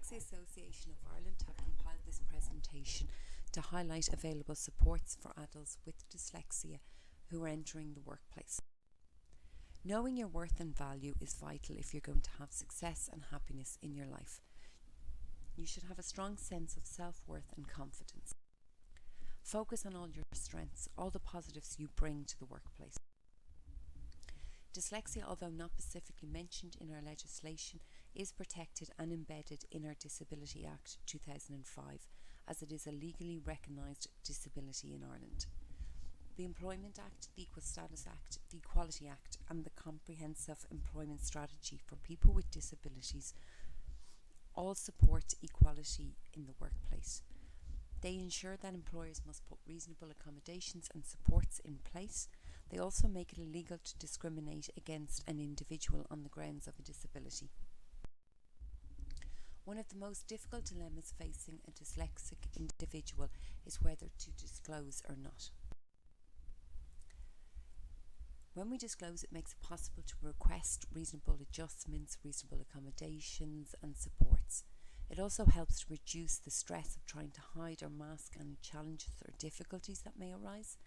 Dyslexia Association of Ireland have compiled this presentation to highlight available supports for adults with dyslexia who are entering the workplace. Knowing your worth and value is vital if you're going to have success and happiness in your life. You should have a strong sense of self-worth and confidence. Focus on all your strengths, all the positives you bring to the workplace. Dyslexia, although not specifically mentioned in our legislation, is protected and embedded in our Disability Act 2005, as it is a legally recognised disability in Ireland. The Employment Act, the Equal Status Act, the Equality Act and the Comprehensive Employment Strategy for People with Disabilities all support equality in the workplace. They ensure that employers must put reasonable accommodations and supports in place. They also make it illegal to discriminate against an individual on the grounds of a disability. One of the most difficult dilemmas facing a dyslexic individual is whether to disclose or not. When we disclose, it makes it possible to request reasonable adjustments, reasonable accommodations and supports. It also helps to reduce the stress of trying to hide or mask any challenges or difficulties that may arise.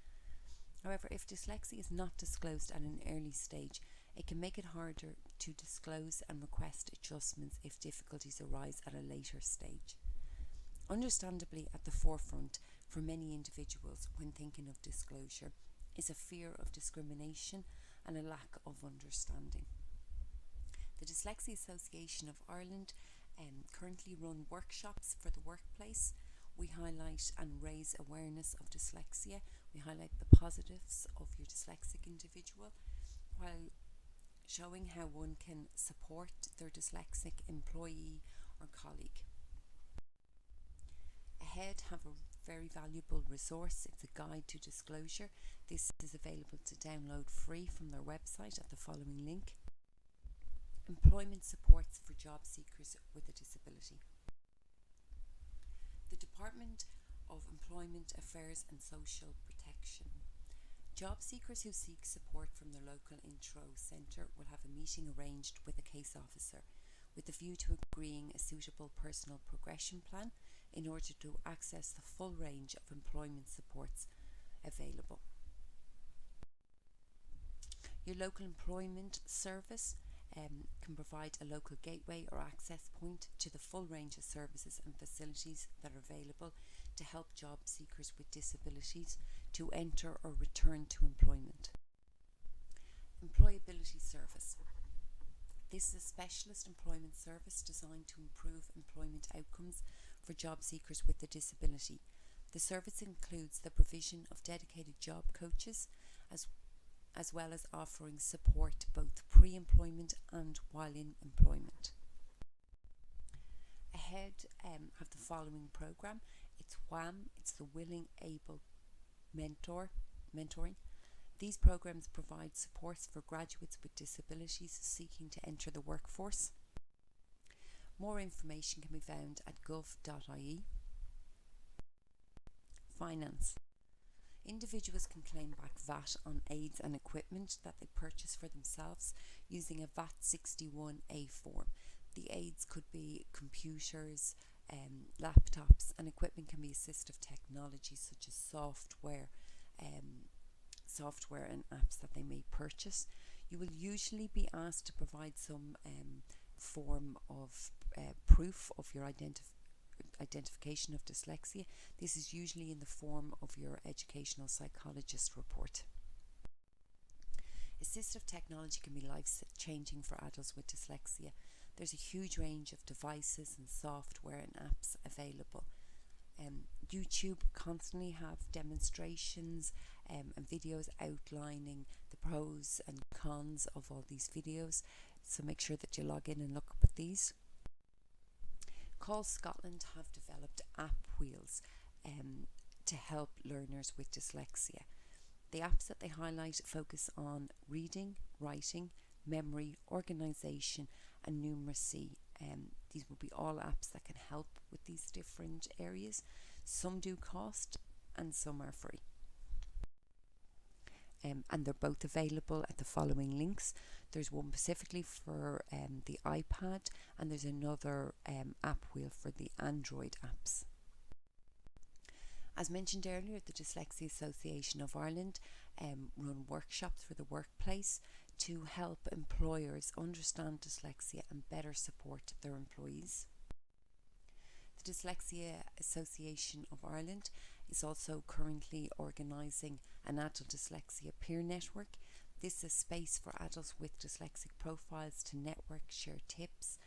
However, if dyslexia is not disclosed at an early stage, it can make it harder to disclose and request adjustments if difficulties arise at a later stage. Understandably, at the forefront for many individuals when thinking of disclosure is a fear of discrimination and a lack of understanding. The Dyslexia Association of Ireland currently run workshops for the workplace. We highlight and raise awareness of dyslexia. We highlight the positives of your dyslexic individual while showing how one can support their dyslexic employee or colleague. Ahead have a very valuable resource. It's a guide to disclosure. This is available to download free from their website at the following link. Employment supports for job seekers with a disability. The Department of Employment Affairs and Social Protection. Job seekers who seek support from their local intro centre will have a meeting arranged with a case officer with a view to agreeing a suitable personal progression plan in order to access the full range of employment supports available. Your local employment service can provide a local gateway or access point to the full range of services and facilities that are available to help job seekers with disabilities to enter or return to employment. EmployAbility Service. This is a specialist employment service designed to improve employment outcomes for job seekers with a disability. The service includes the provision of dedicated job coaches as well as offering support both pre-employment and while in employment. Ahead of the following programme, it's WAM, it's the Willing Able Mentoring. These programmes provide supports for graduates with disabilities seeking to enter the workforce. More information can be found at gov.ie. Finance. Individuals can claim back VAT on aids and equipment that they purchase for themselves using a VAT 61A form. The aids could be computers, laptops, and equipment can be assistive technology such as software and apps that they may purchase. You will usually be asked to provide some form of proof of your identification of dyslexia. This is usually in the form of your educational psychologist report. Assistive technology can be life-changing for adults with dyslexia. There's a huge range of devices and software and apps available. YouTube constantly have demonstrations and videos outlining the pros and cons of all these videos, so make sure that you log in and look up at these. Call Scotland have developed app wheels to help learners with dyslexia. The apps that they highlight focus on reading, writing, memory, organisation and numeracy. These will be all apps that can help with these different areas. Some do cost and some are free. and they're both available at the following links. There's one specifically for the iPad, and there's another app wheel for the Android apps. As mentioned earlier, the Dyslexia Association of Ireland run workshops for the workplace to help employers understand dyslexia and better support their employees. The Dyslexia Association of Ireland is also currently organising an adult dyslexia peer network. This is a space for adults with dyslexic profiles to network, share tips.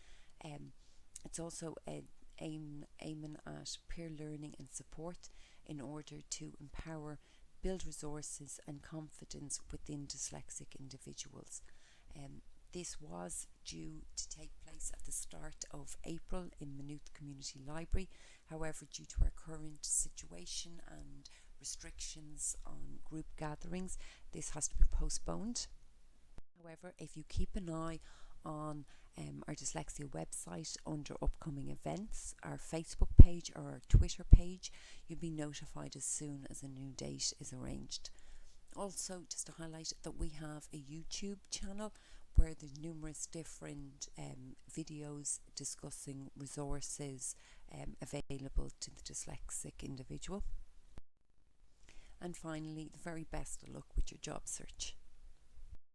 It's also aiming at peer learning and support in order to empower, build resources and confidence within dyslexic individuals. This was due to take place at the start of April in Maynooth Community Library. However, due to our current situation and restrictions on group gatherings, this has to be postponed. However, if you keep an eye on our dyslexia website under upcoming events, our Facebook page or our Twitter page, you'll be notified as soon as a new date is arranged. Also, just to highlight that we have a YouTube channel where there's numerous different videos discussing resources available to the dyslexic individual. And finally, the very best of luck with your job search.